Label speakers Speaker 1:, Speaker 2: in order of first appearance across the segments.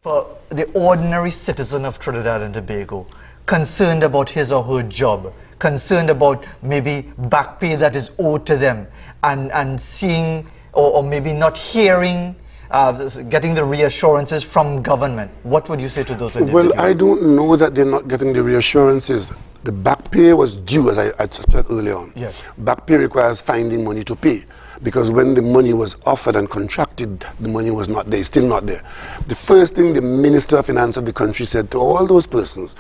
Speaker 1: For the ordinary citizen of Trinidad and Tobago, concerned about his or her job, concerned about maybe back pay that is owed to them, and seeing or maybe not hearing, getting the reassurances from government, what would you say to those individuals?
Speaker 2: Well, I don't know that they're not getting the reassurances. The back pay was due, as I said earlier on.
Speaker 1: Yes.
Speaker 2: Back pay requires finding money to pay, because when the money was offered and contracted, the money was not there, still not there. The first thing the Minister of Finance of the country said to all those persons,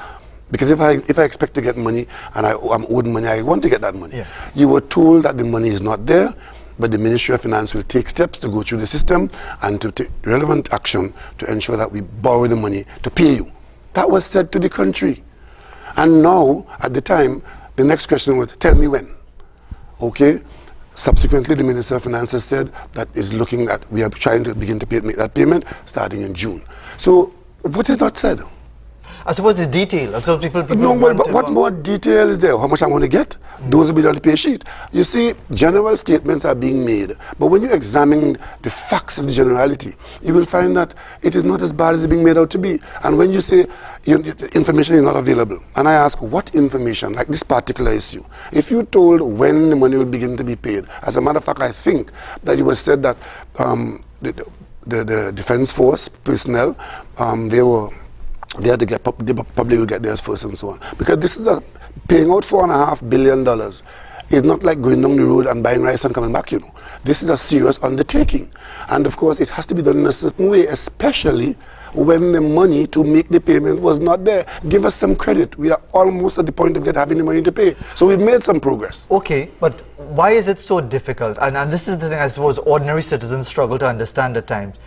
Speaker 2: because if I expect to get money and I'm owed money, I want to get that money.
Speaker 1: Yeah.
Speaker 2: You were told that the money is not there, but the Ministry of Finance will take steps to go through the system and to take relevant action to ensure that we borrow the money to pay you. That was said to the country. And now, at the time, the next question was, tell me when. Okay? Subsequently, the Minister of Finance has said that is looking at, we are trying to begin to make that payment starting in June. So, what is not said?
Speaker 1: I suppose the detail. So people
Speaker 2: No, well, but what more detail is there? How much I want to get? Those will be on the pay sheet. You see, general statements are being made, but when you examine the facts of the generality, you will find that it is not as bad as it's being made out to be. And when you say information is not available, and I ask what information, like this particular issue, if you told when the money will begin to be paid, as a matter of fact, I think that it was said that the Defense Force personnel, they had to get, the public will get theirs first and so on. Because this is paying out $4.5 billion is not like going down the road and buying rice and coming back, you know. This is a serious undertaking. And of course, it has to be done in a certain way, especially when the money to make the payment was not there. Give us some credit. We are almost at the point of having the money to pay. So we've made some progress.
Speaker 1: Okay, but why is it so difficult? And this is the thing I suppose ordinary citizens struggle to understand at times.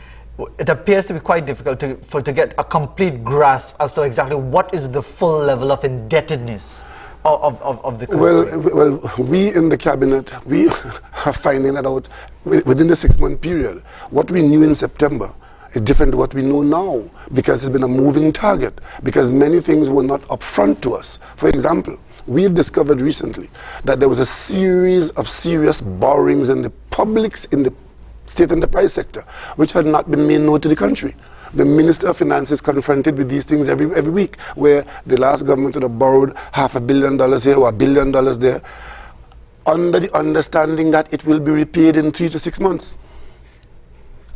Speaker 1: It appears to be quite difficult to get a complete grasp as to exactly what is the full level of indebtedness of the country.
Speaker 2: Well, we in the cabinet, we are finding that out within the 6-month period. What we knew in September is different to what we know now, because it's been a moving target, because many things were not upfront to us. For example, we've discovered recently that there was a series of serious borrowings in the publics, in the state enterprise sector, which had not been made known to the country. The Minister of Finance is confronted with these things every week, where the last government would have borrowed $500 million here or $1 billion there, under the understanding that it will be repaid in 3 to 6 months.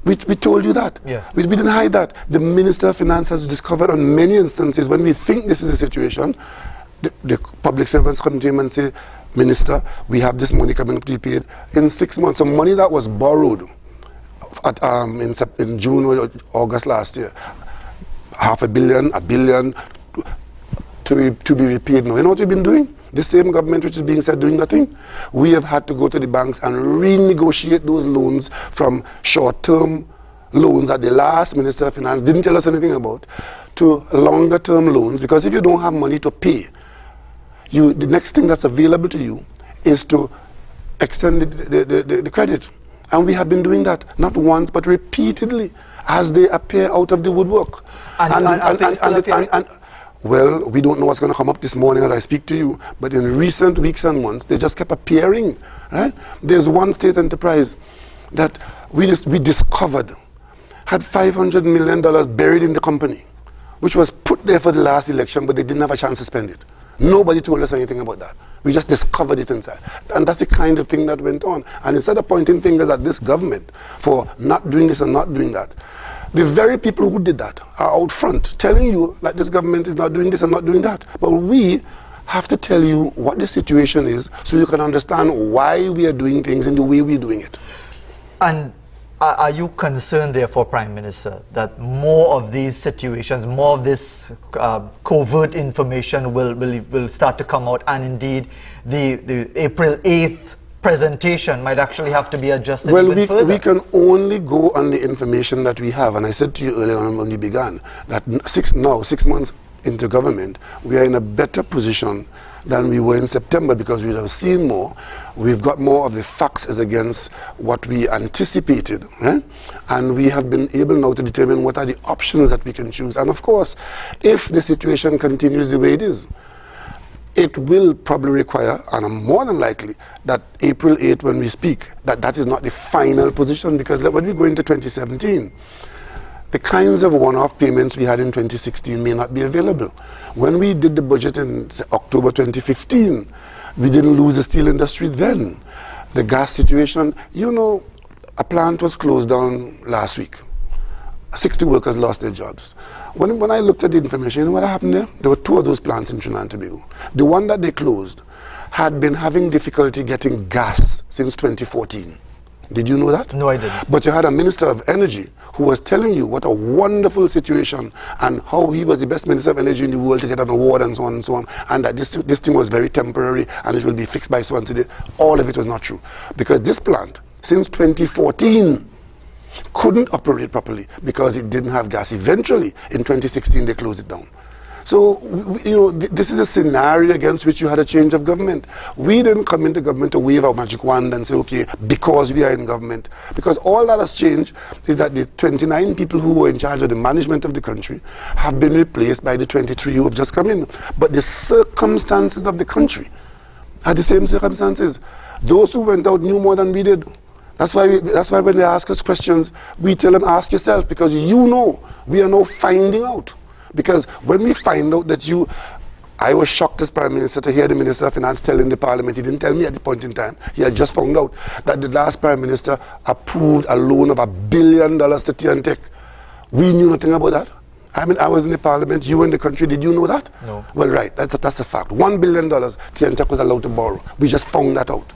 Speaker 2: We told you that.
Speaker 1: Yeah.
Speaker 2: We didn't hide that. The Minister of Finance has discovered on many instances when we think this is a situation, the public servants come to him and say, Minister, we have this money coming up to be paid in 6 months. So money that was borrowed in June or August last year, $500 million, $1 billion to be repaid now. You know what we've been doing? The same government which is being said doing nothing. We have had to go to the banks and renegotiate those loans from short-term loans that the last Minister of Finance didn't tell us anything about to longer-term loans, because if you don't have money to pay, the next thing that's available to you is to extend the credit. And we have been doing that, not once, but repeatedly, as they appear out of the woodwork. Well, we don't know what's going to come up this morning as I speak to you, but in recent weeks and months, they just kept appearing, right? There's one state enterprise that we discovered had $500 million buried in the company, which was put there for the last election, but they didn't have a chance to spend it. Nobody told us anything about that. We just discovered it inside. And that's the kind of thing that went on. And instead of pointing fingers at this government for not doing this and not doing that, the very people who did that are out front telling you that this government is not doing this and not doing that. But we have to tell you what the situation is so you can understand why we are doing things in the way we're doing it.
Speaker 1: And are you concerned, therefore, Prime Minister, that more of these situations, more of this covert information will start to come out, and indeed the April 8th presentation might actually have to be adjusted even further?
Speaker 2: We can only go on the information that we have. And I said to you earlier on when we began that 6 months into government, we are in a better position than we were in September, because we have seen more. We've got more of the facts as against what we anticipated. And we have been able now to determine what are the options that we can choose. And of course, if the situation continues the way it is, it will probably require, and more than likely, that April 8th when we speak, that is not the final position, because when we go into 2017, the kinds of one-off payments we had in 2016 may not be available. When we did the budget in October 2015, we didn't lose the steel industry then. The gas situation, you know, a plant was closed down last week. 60 workers lost their jobs. When I looked at the information, you know what happened there? There were 2 of those plants in Trinidad and Tobago. The one that they closed had been having difficulty getting gas since 2014. Did you know that?
Speaker 1: No, I didn't.
Speaker 2: But you had a Minister of Energy who was telling you what a wonderful situation and how he was the best Minister of Energy in the world to get an award and so on, and that this thing was very temporary and it will be fixed by so on today. All of it was not true. Because this plant, since 2014, couldn't operate properly because it didn't have gas. Eventually, in 2016, they closed it down. So, this is a scenario against which you had a change of government. We didn't come into government to wave a magic wand and say, okay, because we are in government. Because all that has changed is that the 29 people who were in charge of the management of the country have been replaced by the 23 who have just come in. But the circumstances of the country are the same circumstances. Those who went out knew more than we did. That's why when they ask us questions, we tell them, ask yourself, because you know, we are now finding out. Because when we find out that I was shocked as Prime Minister to hear the Minister of Finance telling the Parliament, he didn't tell me at the point in time, he had just found out that the last Prime Minister approved a loan of $1 billion to TNTech. We knew nothing about that. I mean, I was in the Parliament, you were in the country, did you know that?
Speaker 1: No.
Speaker 2: Well, right, that's a fact. $1 billion TNTech was allowed to borrow. We just found that out.